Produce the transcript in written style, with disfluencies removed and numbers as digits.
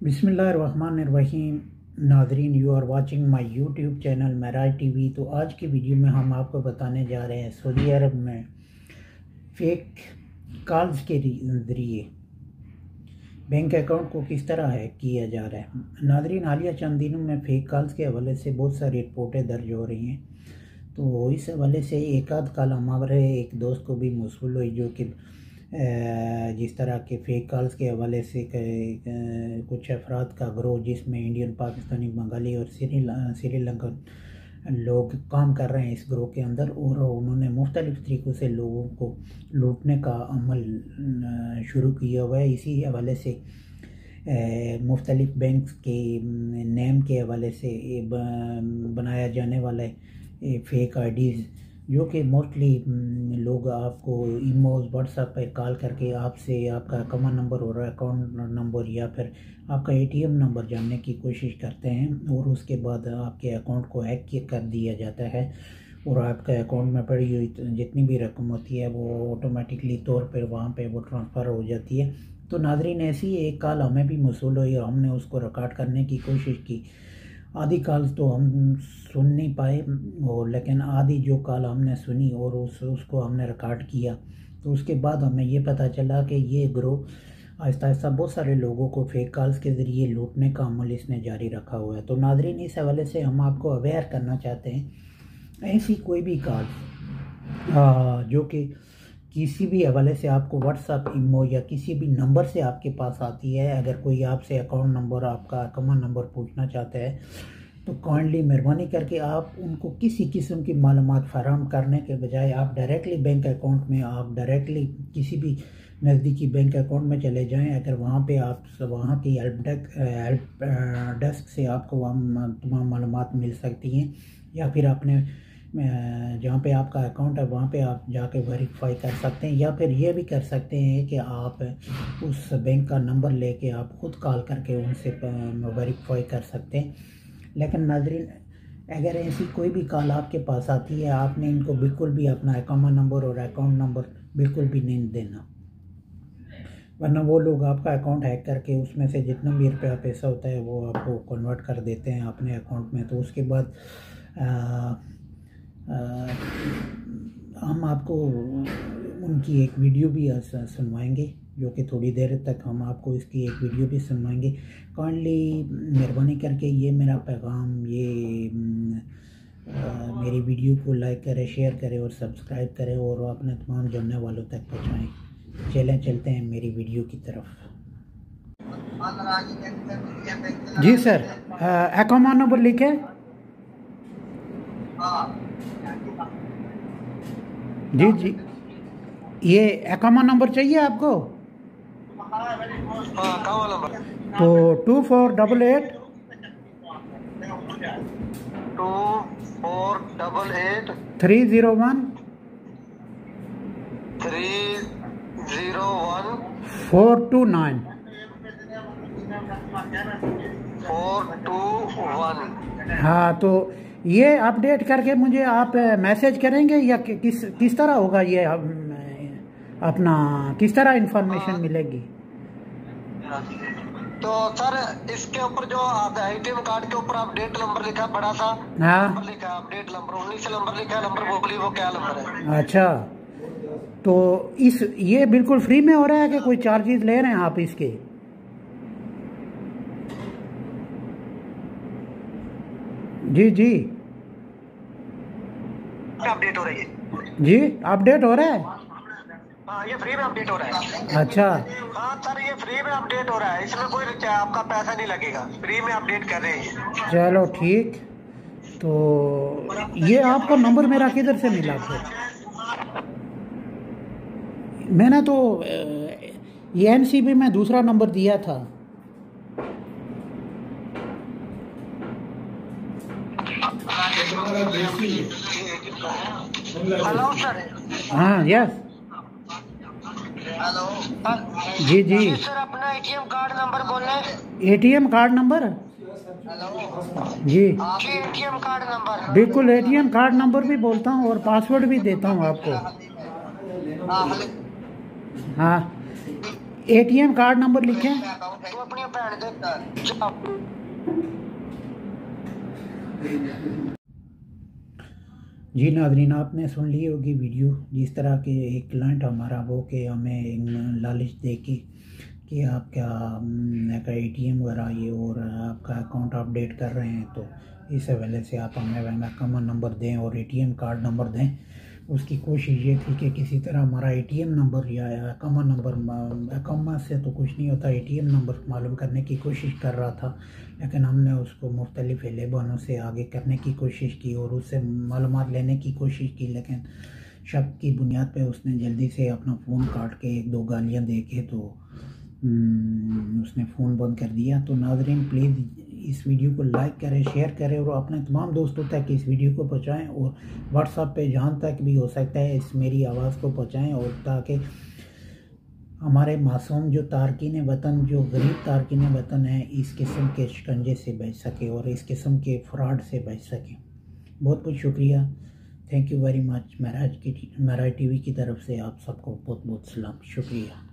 बिस्मिल्लाहिर्रहमानिर्रहीम। नाजरीन, you are watching my YouTube channel Meraj TV. तो आज की वीडियो में हम आपको बताने जा रहे हैं सऊदी अरब में फेक कॉल्स के ज़रिए बैंक अकाउंट को किस तरह हैक किया जा रहा है। नाजरीन, हालिया चंद दिनों में फेक कॉल्स के हवाले से बहुत सारी रिपोर्टें दर्ज हो रही हैं। तो इस हवाले से एक आध कॉल हमारे एक दोस्त को भी मौसूल हुई, जो कि जिस तरह के फेक कॉल्स के हवाले से कुछ अफराद का ग्रोह, जिसमें इंडियन, पाकिस्तानी, बंगाली और श्रीलंकन लोग काम कर रहे हैं इस ग्रोह के अंदर, और उन्होंने मुख्तलिफ़ तरीक़ों से लोगों को लूटने का अमल शुरू किया हुआ है। इसी हवाले से मुख्तलिफ़ बैंक के नेम के हवाले से बनाया जाने वाला फेक आईडीज़, जो कि मोस्टली लोग आपको ईमेल, व्हाट्सएप पर कॉल करके आपसे आपका अकाउंट नंबर और अकाउंट नंबर या फिर आपका एटीएम नंबर जानने की कोशिश करते हैं, और उसके बाद आपके अकाउंट को हैक कर दिया जाता है और आपके अकाउंट में पड़ी हुई जितनी भी रकम होती है वो ऑटोमेटिकली तौर पर वहाँ पे वो ट्रांसफ़र हो जाती है। तो नाजरीन, ऐसी एक कॉल हमें भी मौसूल हुई और हमने उसको रिकॉर्ड करने की कोशिश की। आधी कॉल्स तो हम सुन नहीं पाए, और लेकिन आधी जो कॉल हमने सुनी और उसको हमने रिकॉर्ड किया, तो उसके बाद हमें ये पता चला कि ये ग्रोह आहिस्ता आहिस्ता बहुत सारे लोगों को फेक कॉल्स के ज़रिए लूटने का अमल इसने जारी रखा हुआ है। तो नाजरीन, इस हवाले से हम आपको अवेयर करना चाहते हैं, ऐसी कोई भी कॉल जो कि किसी भी हवाले से आपको व्हाट्सएप, ईमो या किसी भी नंबर से आपके पास आती है, अगर कोई आपसे अकाउंट नंबर, आपका अकाउंट नंबर पूछना चाहता है, तो काइंडली मेहरबानी करके आप उनको किसी किस्म की मालूमात फराहम करने के बजाय आप डायरेक्टली बैंक अकाउंट में, आप डायरेक्टली किसी भी नज़दीकी बैंक अकाउंट में चले जाएं। अगर वहाँ पे आप वहाँ की हेल्प डेस्क से आपको वहाँ तमाम मालूमात मिल सकती हैं, या फिर अपने जहाँ पे आपका अकाउंट है वहाँ पे आप जाके वेरीफाई कर सकते हैं, या फिर ये भी कर सकते हैं कि आप उस बैंक का नंबर लेके आप ख़ुद कॉल करके उनसे वेरीफाई कर सकते हैं। लेकिन नाजरीन, अगर ऐसी कोई भी कॉल आपके पास आती है, आपने इनको बिल्कुल भी अपना अकाउंट नंबर और अकाउंट नंबर बिल्कुल भी नहीं देना, वरना वो लोग आपका अकाउंट हैक करके उसमें से जितना भी रुपया पैसा होता है वो आपको कन्वर्ट कर देते हैं अपने अकाउंट में। तो उसके बाद हम आपको उनकी एक वीडियो भी सुनवाएंगे, जो कि थोड़ी देर तक हम आपको इसकी एक वीडियो भी सुनवाएंगे। काइंडली मेहरबानी करके ये मेरा पैगाम, ये मेरी वीडियो को लाइक करें, शेयर करें और सब्सक्राइब करें और अपने तमाम जानने वालों तक पहुँचाएँ। चलते हैं मेरी वीडियो की तरफ। जी सर, अकाउंट नंबर लिखे। जी जी, ये अकाउंट नंबर चाहिए आपको? तो 2488 301 429 421। हाँ, तो ये अपडेट करके मुझे आप मैसेज करेंगे, या किस तरह होगा ये अपना किस तरह इंफॉर्मेशन मिलेगी? तो सर, इसके ऊपर जो एटीएम कार्ड के ऊपर अपडेट नंबर लिखा है, बड़ा सा हाँ लिखा है अपडेट नंबर, 19 नंबर लिखा है। नंबर बोलिए वो क्या नंबर है? अच्छा, तो ये बिल्कुल फ्री में हो रहा है कि कोई चार्जेस ले रहे हैं आप इसके? जी जी, अपडेट हो रही है जी, अपडेट हो रहा है। हाँ, ये फ्री में अपडेट हो रहा है। अच्छा, हाँ सर, ये फ्री में अपडेट हो रहा है, इसमें कोई आपका पैसा नहीं लगेगा, फ्री में अपडेट कर रहे हैं। चलो ठीक। तो ये आपको नंबर मेरा किधर से मिला फिर? मैंने तो ये एनसीबी में दूसरा नंबर दिया था। Hello sir. हाँ, यस, हेलो जी जी। सर, अपना एटीएम कार्ड नंबर बोलें। ATM card number? हेलो जी, एटीएम कार्ड नंबर। बिल्कुल, एटीएम कार्ड नंबर भी बोलता हूँ और पासवर्ड भी देता हूँ आपको। हाँ, ATM कार्ड नंबर लिखें। तू अपनी भैन दे जी नाज़रीन, आपने सुन ली होगी वीडियो। जिस तरह के एक क्लाइंट हमारा वो कि हमें लालच दे के कि आप क्या का ATM वगैरह ये और आपका अकाउंट अपडेट कर रहे हैं, तो इस हवाले से आप हमें अकाउंट नंबर दें और ATM कार्ड नंबर दें। उसकी कोशिश ये थी कि किसी तरह हमारा ATM नंबर या अकाउंट नंबर, अकाउंट से तो कुछ नहीं होता, ATM नंबर मालूम करने की कोशिश कर रहा था, लेकिन हमने उसको मुख्तलिफ़ लेबानों से आगे करने की कोशिश की और उससे मालूमात लेने की कोशिश की, लेकिन शक की बुनियाद पे उसने जल्दी से अपना फ़ोन काट के एक दो गालियाँ दे के तो उसने फ़ोन बंद कर दिया। तो नाज़रीन प्लीज़ इस वीडियो को लाइक करें, शेयर करें और अपने तमाम दोस्तों तक इस वीडियो को पहुँचाएँ और व्हाट्सएप पे जहाँ तक भी हो सकता है इस मेरी आवाज़ को पहुँचाएँ, और ताकि हमारे मासूम जो तारकीन वतन, जो गरीब तारकीन वतन है, इस किस्म के शिकंजे से बच सके और इस किस्म के फ्रॉड से बच सके। बहुत बहुत शुक्रिया, thank you very much. Maharaj TV की तरफ से आप सबको बहुत बहुत सलाम, शुक्रिया।